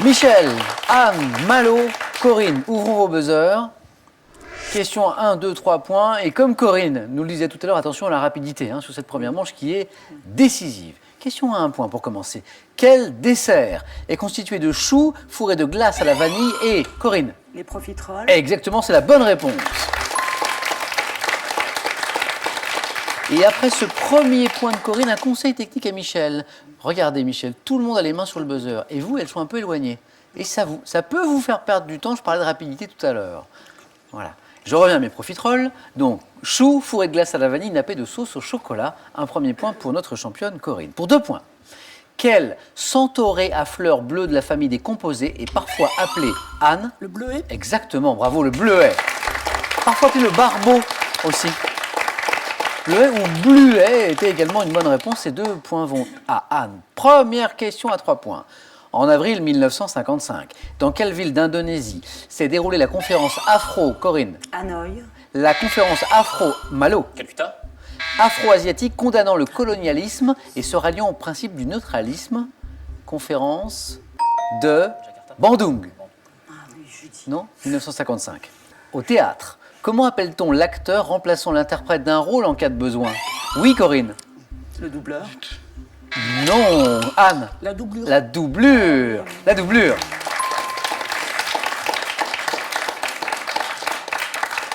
Michel, Anne, Malo, Corinne, ouvrons vos buzzers. Question 1, 2, 3 points. Et comme Corinne nous le disait tout à l'heure, attention à la rapidité sur cette première manche qui est décisive. Question à 1 point pour commencer. Quel dessert est constitué de choux fourrés de glace à la vanille et Corinne? Les profiteroles. Exactement, c'est la bonne réponse. Et après ce premier point de Corinne, un conseil technique à Michel. Regardez Michel, tout le monde a les mains sur le buzzer. Et vous, elles sont un peu éloignées. Et ça peut vous faire perdre du temps. Je parlais de rapidité tout à l'heure. Voilà. Je reviens à mes profiteroles. Donc, choux, fourré de glace à la vanille, nappé de sauce au chocolat. Un premier point pour notre championne Corinne. Pour 2 points. Quel centauré à fleurs bleues de la famille des composés est parfois appelé Anne? Le bleuet. Exactement, bravo, le bleuet. Parfois appelé le barbeau aussi. Bleuet ou bluet était également une bonne réponse. Ces 2 points vont à Anne. Première question à 3 points. En avril 1955, dans quelle ville d'Indonésie s'est déroulée la conférence Afro, Corinne? Hanoï. La conférence Afro, Malo, Calcutta. afro-asiatique condamnant le colonialisme et se ralliant au principe du neutralisme. Conférence de Bandung. Ah oui, je dis. Non, 1955. Au théâtre, comment appelle-t-on l'acteur remplaçant l'interprète d'un rôle en cas de besoin? Oui, Corinne. Le doubleur. Non, Anne. La doublure. La doublure. La doublure.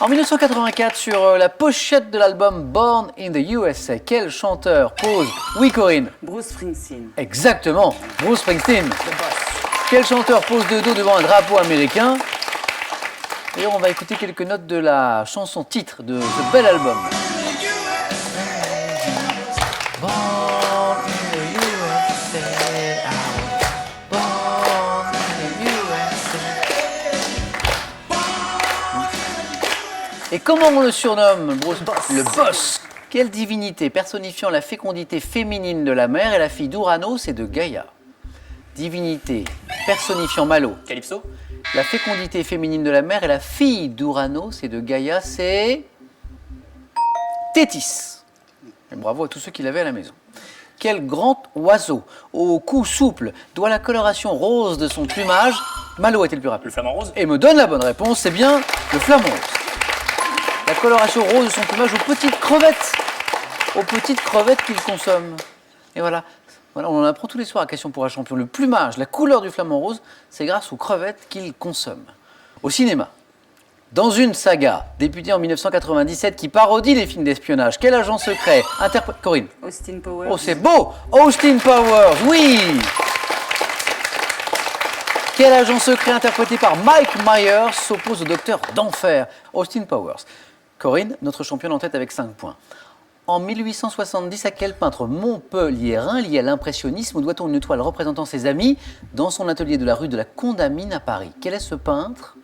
En 1984, sur la pochette de l'album Born in the USA, quel chanteur pose? Oui, Corinne. Bruce Springsteen. Exactement, Bruce Springsteen. Le boss. Quel chanteur pose de dos devant un drapeau américain? D'ailleurs, on va écouter quelques notes de la chanson titre de ce bel album. Et comment on le surnomme, Bruce? Le boss. Quelle divinité personnifiant la fécondité féminine de la mer est la fille d'Ouranos et de Gaïa? Divinité personnifiant Malo. Calypso. La fécondité féminine de la mer est la fille d'Ouranos et de Gaïa, c'est Thétis. Et bravo à tous ceux qui l'avaient à la maison. Quel grand oiseau, au cou souple, doit la coloration rose de son plumage? Malo était le plus rapide. Le flamant rose. Et me donne la bonne réponse, c'est bien le flamant rose. La coloration rose de son plumage aux petites crevettes qu'il consomme. Et voilà, on en apprend tous les soirs à Question pour un champion. Le plumage, la couleur du flamant rose, c'est grâce aux crevettes qu'il consomme. Au cinéma, dans une saga débutée en 1997 qui parodie les films d'espionnage, quel agent secret interprète Corinne? Austin Powers. Oh, c'est beau! Austin Powers, oui! Quel agent secret interprété par Mike Myers s'oppose au docteur d'enfer? Austin Powers. Corinne, notre championne en tête avec 5 points. En 1870, à quel peintre montpelliérain lié à l'impressionnisme doit-on une toile représentant ses amis dans son atelier de la rue de la Condamine à Paris? Quel est ce peintre?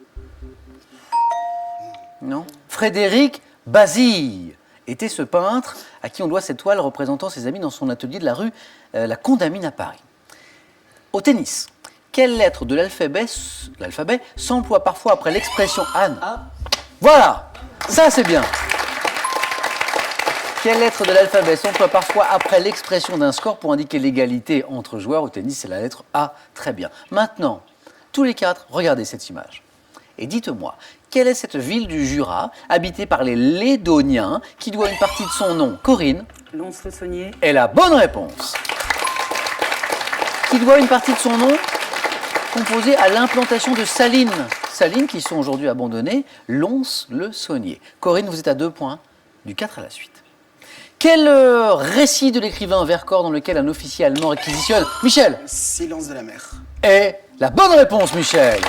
Non. Frédéric Bazille était ce peintre à qui on doit cette toile représentant ses amis dans son atelier de la rue la Condamine à Paris. Au tennis, quelle lettre de l'alphabet s'emploie parfois après l'expression Anne? Voilà, ça c'est bien. Quelle lettre de l'alphabet s'emploie parfois après l'expression d'un score pour indiquer l'égalité entre joueurs? Au tennis, c'est la lettre A. Très bien. Maintenant, tous les 4, regardez cette image. Et dites-moi, quelle est cette ville du Jura, habitée par les Lédoniens, qui doit une partie de son nom? Corinne? Lons-le-Saunier. est la bonne réponse. Qui doit une partie de son nom composée à l'implantation de salines. Salines qui sont aujourd'hui abandonnées, Lons-le-Saunier. Corinne, vous êtes à 2 points, du 4 à la suite. Quel récit de l'écrivain Vercors dans lequel un officier allemand réquisitionne Michel? Silence de la mer. Est la bonne réponse, Michel.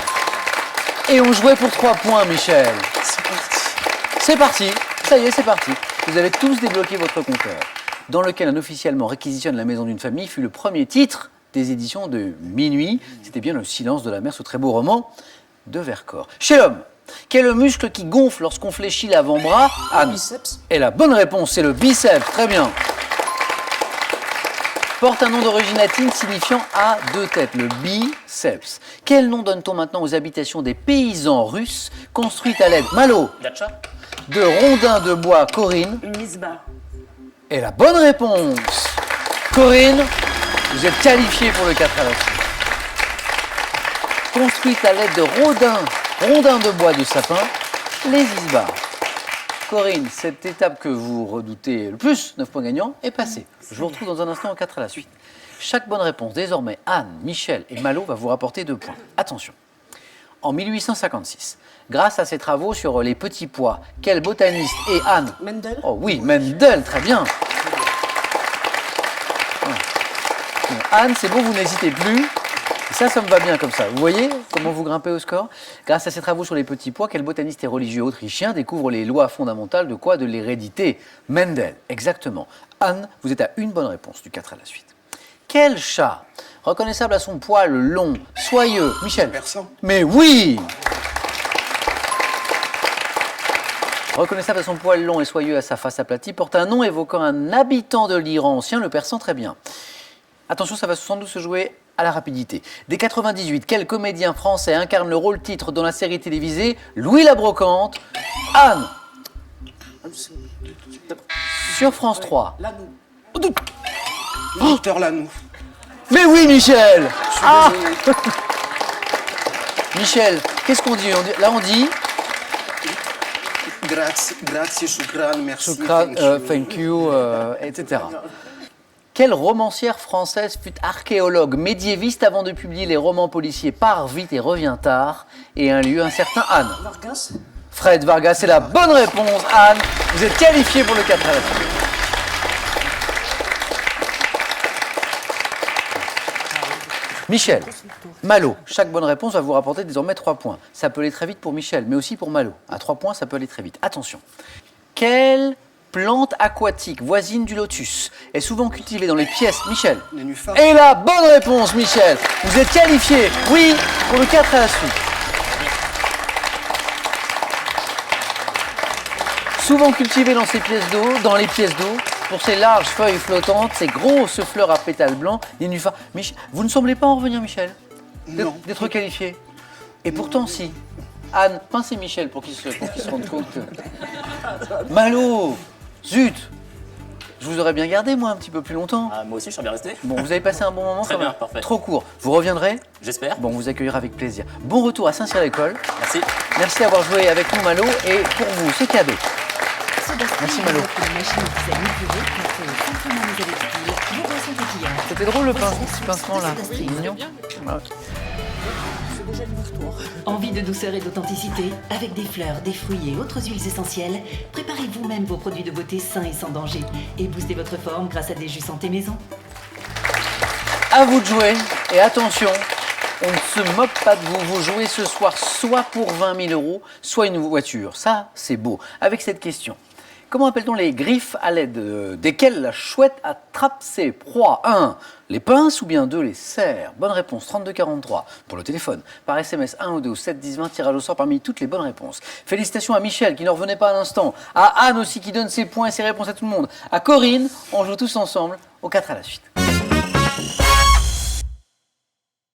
Et on jouait pour 3 points, Michel. C'est parti. C'est parti, ça y est, c'est parti. Vous avez tous débloqué votre compteur. Dans lequel un officier allemand réquisitionne la maison d'une famille fut le premier titre des éditions de Minuit. C'était bien Le Silence de la mer, ce très beau roman de Vercors. Chez l'homme, quel est le muscle qui gonfle lorsqu'on fléchit l'avant-bras? Anne. Biceps. Et la bonne réponse, c'est le biceps. Très bien. Porte un nom d'origine latine signifiant à 2 têtes, le biceps. Quel nom donne-t-on maintenant aux habitations des paysans russes construites à l'aide, Malo, Dacha. de rondins de bois? Corinne. Une misbah. Et la bonne réponse. Corinne, vous êtes qualifiée pour le 4 à la suite. construites à l'aide de rondins de bois de sapin, les isbars. Corinne, cette étape que vous redoutez le plus, 9 points gagnants, est passée. Je vous retrouve dans un instant en 4 à la suite. Chaque bonne réponse, désormais, Anne, Michel et Malo va vous rapporter 2 points. Attention. En 1856, grâce à ses travaux sur les petits pois, quel botaniste et Anne... Mendel. Oh oui, Mendel, très bien. Bon, Anne, c'est bon, vous n'hésitez plus. Ça me va bien comme ça. Vous voyez comment vous grimpez au score? Grâce à ses travaux sur les petits pois, quel botaniste et religieux autrichien découvre les lois fondamentales de quoi? De l'hérédité. Mendel, exactement. Anne, vous êtes à une bonne réponse du 4 à la suite. Quel chat, reconnaissable à son poil long, soyeux, Michel? Persan. Mais oui! Reconnaissable à son poil long et soyeux à sa face aplatie, porte un nom évoquant un habitant de l'Iran ancien, le persan, très bien. Attention, ça va sans doute se jouer à la rapidité. Dès 98, quel comédien français incarne le rôle titre dans la série télévisée Louis la Brocante? Anne, sur France 3. Lanoux. Victor Lanoux. Mais oui, Michel! Je suis désolé. Michel, qu'est-ce qu'on dit? Là, on dit Grazie, shukran, merci. Shukran, thank you, etc. Quelle romancière française fut archéologue médiéviste avant de publier les romans policiers Pars vite et reviens tard et un lieu incertain? Anne. Vargas. Fred Vargas, c'est la bonne réponse. Anne, vous êtes qualifiée pour le 4 à la suite. Michel, Malo, chaque bonne réponse va vous rapporter désormais 3 points. Ça peut aller très vite pour Michel, mais aussi pour Malo. À 3 points, ça peut aller très vite. Attention. Quelle plante aquatique voisine du lotus est souvent cultivée dans les pièces? Michel. Nénuphar. Et la bonne réponse, Michel. Vous êtes qualifié, oui, pour le 4 à la suite. Souvent cultivée dans les pièces d'eau, pour ses larges feuilles flottantes, ses grosses fleurs à pétales blancs, nénuphar. Vous ne semblez pas en revenir, Michel? Non. D'être qualifié. Et pourtant, si. Anne, pincez Michel pour qu'il se rende compte que... Malo, zut, je vous aurais bien gardé, moi, un petit peu plus longtemps. Ah, moi aussi, je serais bien resté. Bon, vous avez passé un bon moment Très quand bien, même. parfait. Trop court. Vous reviendrez? J'espère. Bon, vous accueillir avec plaisir. Bon retour à Saint-Cyr-l'École. Merci. Merci d'avoir joué avec nous, Malo. Et pour vous, c'est cadeau. Merci, Malo. C'était drôle le pincement là. C'est mignon. Ah, ok. Envie de douceur et d'authenticité? Avec des fleurs, des fruits et autres huiles essentielles, préparez vous-même vos produits de beauté sains et sans danger et boostez votre forme grâce à des jus santé maison. À vous de jouer. Et attention, on ne se moque pas de vous. Vous jouez ce soir soit pour 20 000 €, soit une voiture. Ça, c'est beau. Avec cette question. Comment appelle-t-on les griffes à l'aide desquelles la chouette attrape ses proies? 1. Les pinces ou bien 2. Les serres? Bonne réponse, 3243 pour le téléphone. Par SMS 1 ou 2 ou 7 10 20, tirage au sort parmi toutes les bonnes réponses. Félicitations à Michel qui ne revenait pas à l'instant. À Anne aussi qui donne ses points et ses réponses à tout le monde. À Corinne, on joue tous ensemble au 4 à la suite.